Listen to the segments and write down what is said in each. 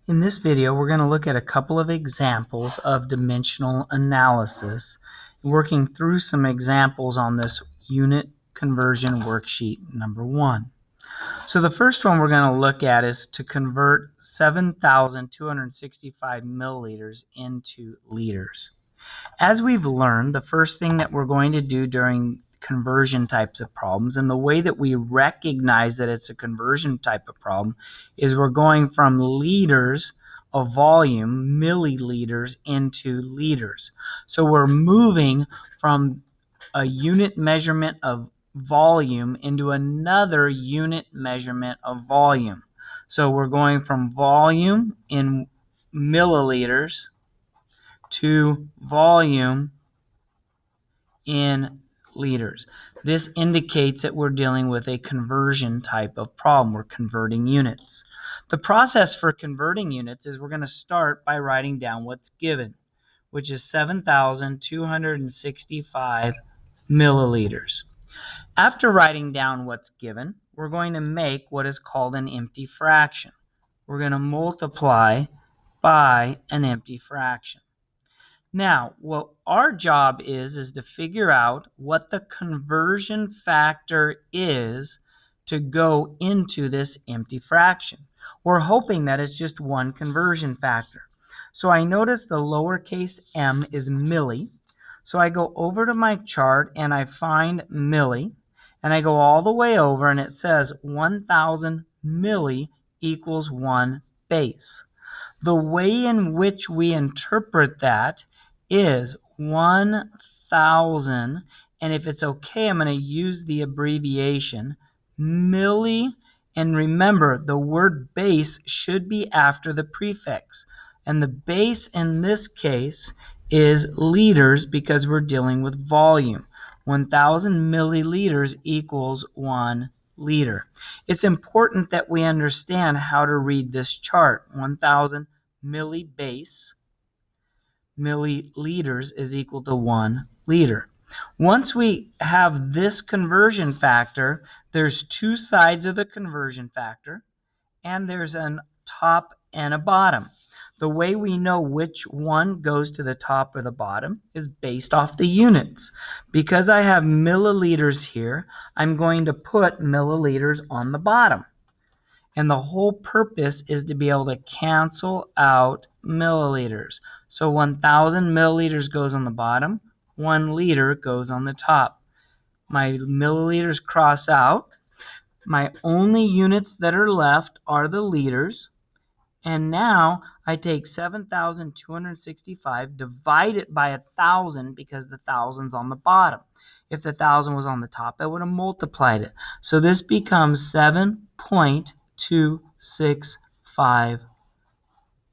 In this video, we're going to look at a couple of examples of dimensional analysis, working through some examples on this unit conversion worksheet number 1. So the first one we're going to look at is to convert 7,265 milliliters into liters. As we've learned, the first thing that we're going to do during conversion types of problems, and the way that we recognize that it's a conversion type of problem, is we're going from liters of volume, milliliters, into liters. So we're moving from a unit measurement of volume into another unit measurement of volume. So we're going from volume in milliliters to volume in liters. This indicates that we're dealing with a conversion type of problem. We're converting units. The process for converting units is we're going to start by writing down what's given, which is 7,265 milliliters. After writing down what's given, we're going to make what is called an empty fraction. We're going to multiply by an empty fraction. Now, what our job is to figure out what the conversion factor is to go into this empty fraction. We're hoping that it's just one conversion factor. So I notice the lowercase m is milli. So I go over to my chart and I find milli, and I go all the way over and it says 1,000 milli equals 1 base. The way in which we interpret that is 1,000, and if it's okay, I'm going to use the abbreviation milli, and remember the word base should be after the prefix, and the base in this case is liters because we're dealing with volume. 1,000 milliliters equals 1 liter. It's important that we understand how to read this chart. 1,000 milli base milliliters is equal to 1 liter. Once we have this conversion factor, there's two sides of the conversion factor, and there's a top and a bottom. The way we know which one goes to the top or the bottom is based off the units. Because I have milliliters here, I'm going to put milliliters on the bottom. And the whole purpose is to be able to cancel out milliliters. So 1,000 milliliters goes on the bottom, 1 liter goes on the top. My milliliters cross out. My only units that are left are the liters. And now I take 7,265, divide it by 1,000 because the 1,000's on the bottom. If the 1,000 was on the top, I would have multiplied it. So this becomes 7.265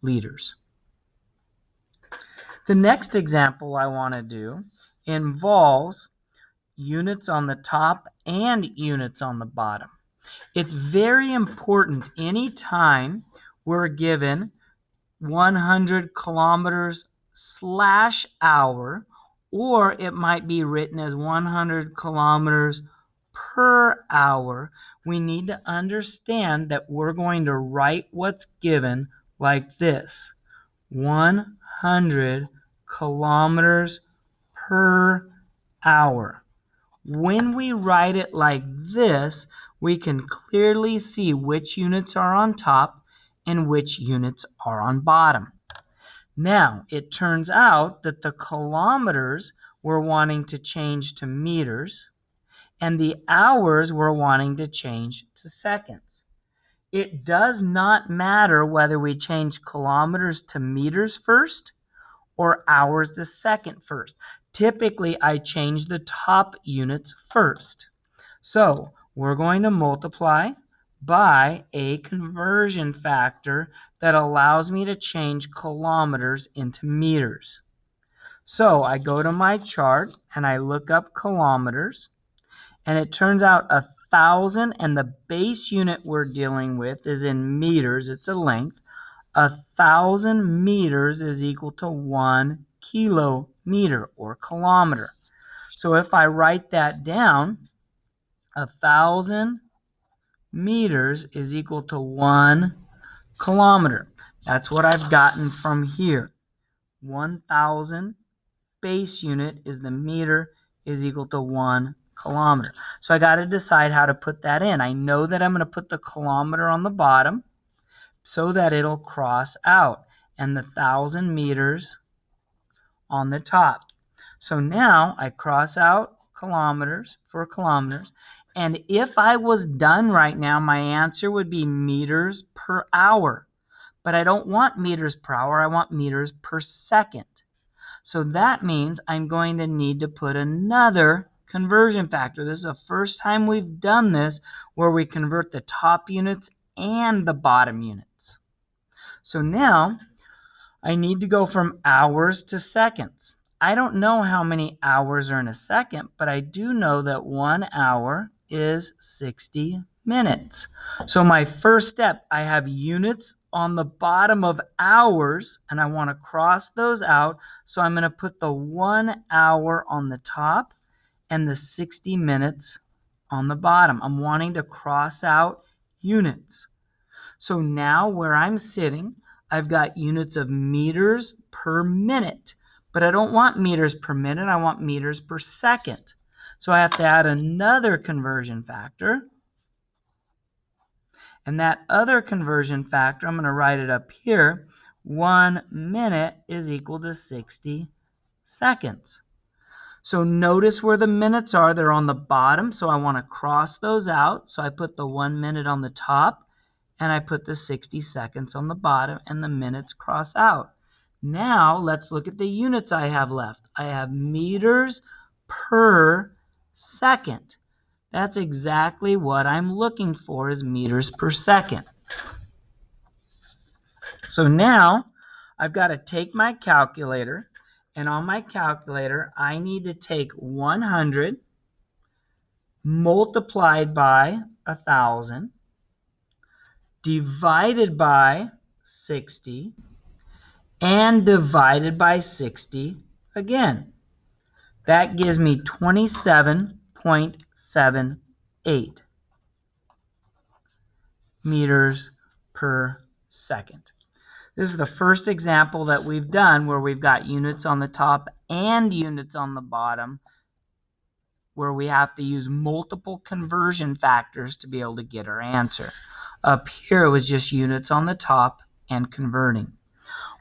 liters. The next example I want to do involves units on the top and units on the bottom. It's very important anytime we're given 100 kilometers /hour, or it might be written as 100 kilometers per hour, we need to understand that we're going to write what's given like this: 100 kilometers per hour. When we write it like this, we can clearly see which units are on top and which units are on bottom. Now, it turns out that the kilometers we're wanting to change to meters, and the hours we're wanting to change to seconds. It does not matter whether we change kilometers to meters first or hours to second first. Typically, I change the top units first. So we're going to multiply by a conversion factor that allows me to change kilometers into meters. So I go to my chart and I look up kilometers, and it turns out 1,000, and the base unit we're dealing with is in meters. It's a length. 1,000 meters is equal to 1 kilometer or kilometer. So if I write that down, 1,000 meters is equal to 1 kilometer. That's what I've gotten from here. 1,000 base unit is the meter is equal to 1 kilometer. So I got to decide how to put that in. I know that I'm going to put the kilometer on the bottom so that it'll cross out, and the 1,000 meters on the top. So now I cross out kilometers for kilometers, and if I was done right now, my answer would be meters per hour. But I don't want meters per hour, I want meters per second. So that means I'm going to need to put another conversion factor. This is the first time we've done this where we convert the top units and the bottom units. So now I need to go from hours to seconds. I don't know how many hours are in a second, but I do know that 1 hour is 60 minutes. So my first step, I have units on the bottom of hours, and I want to cross those out. So I'm going to put the 1 hour on the top and the 60 minutes on the bottom. I'm wanting to cross out units. So now where I'm sitting, I've got units of meters per minute, but I don't want meters per minute, I want meters per second. So I have to add another conversion factor. And that other conversion factor, I'm going to write it up here. 1 minute is equal to 60 seconds. So notice where the minutes are. They're on the bottom, so I want to cross those out. So I put the 1 minute on the top, and I put the 60 seconds on the bottom, and the minutes cross out. Now let's look at the units I have left. I have meters per second. That's exactly what I'm looking for, is meters per second. So now I've got to take my calculator, and on my calculator I need to take 100 multiplied by 1,000 divided by 60 and divided by 60 again. That gives me 27.78 meters per second. This is the first example that we've done where we've got units on the top and units on the bottom, where we have to use multiple conversion factors to be able to get our answer. Up here it was just units on the top and converting.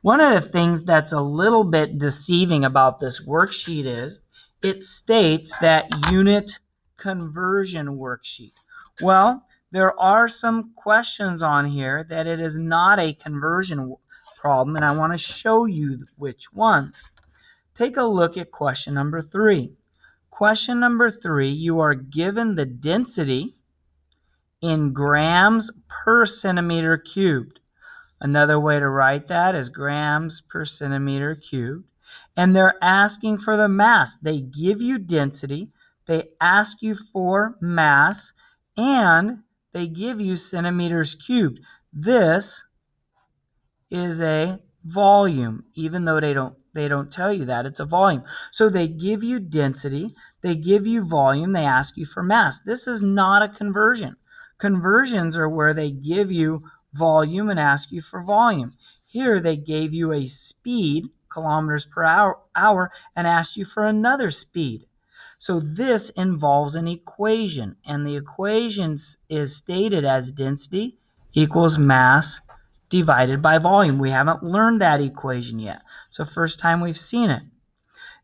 One of the things that's a little bit deceiving about this worksheet is it states that unit conversion worksheet. Well, there are some questions on here that it is not a conversion problem, and I want to show you which ones. Take a look at question number 3. Question number 3, you are given the density in grams per centimeter cubed. Another way to write that is grams per centimeter cubed. And they're asking for the mass. They give you density, they ask you for mass, and they give you centimeters cubed. This is a volume, even though they don't tell you that. It's a volume. So they give you density, they give you volume, they ask you for mass. This is not a conversion. Conversions are where they give you volume and ask you for volume. Here they gave you a speed, kilometers per hour, and asked you for another speed. So this involves an equation, and the equation is stated as density equals mass divided by volume. We haven't learned that equation yet. So first time we've seen it.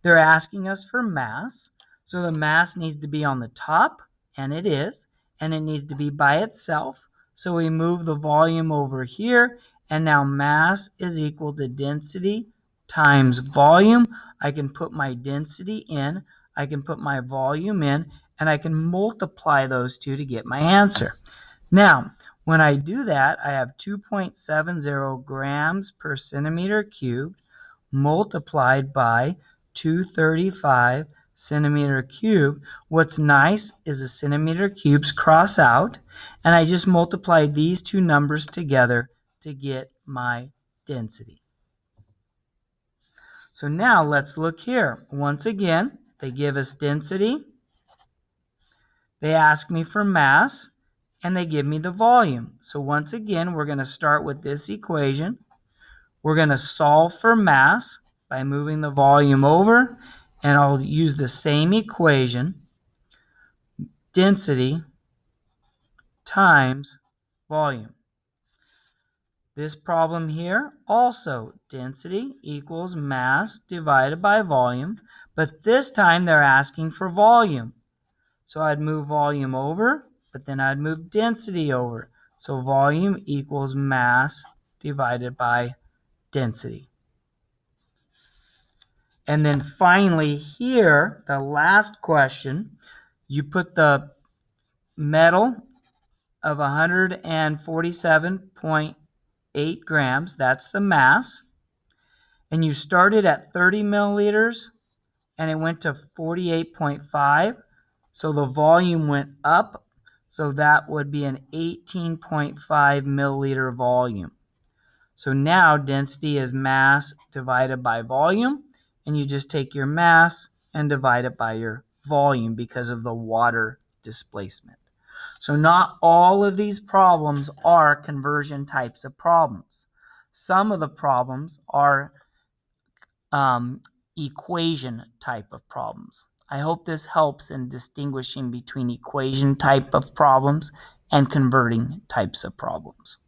They're asking us for mass. So the mass needs to be on the top, and it is. And it needs to be by itself. So we move the volume over here, and now mass is equal to density times volume. I can put my density in, I can put my volume in, and I can multiply those two to get my answer. Now, when I do that, I have 2.70 grams per centimeter cubed multiplied by 235 centimeter cubed. What's nice is the centimeter cubes cross out, and I just multiply these two numbers together to get my density. So now let's look here. Once again, they give us density, they ask me for mass, and they give me the volume. So once again, we're going to start with this equation. We're going to solve for mass by moving the volume over, and I'll use the same equation, density times volume. This problem here, also density equals mass divided by volume, but this time they're asking for volume. So I'd move volume over, but then I'd move density over. So volume equals mass divided by density. And then finally here, the last question, you put the metal of 147.8 grams, that's the mass, and you started at 30 milliliters and it went to 48.5, so the volume went up, so that would be an 18.5 milliliter volume. So now density is mass divided by volume, and you just take your mass and divide it by your volume because of the water displacement. So not all of these problems are conversion types of problems. Some of the problems are equation type of problems. I hope this helps in distinguishing between equation type of problems and converting types of problems.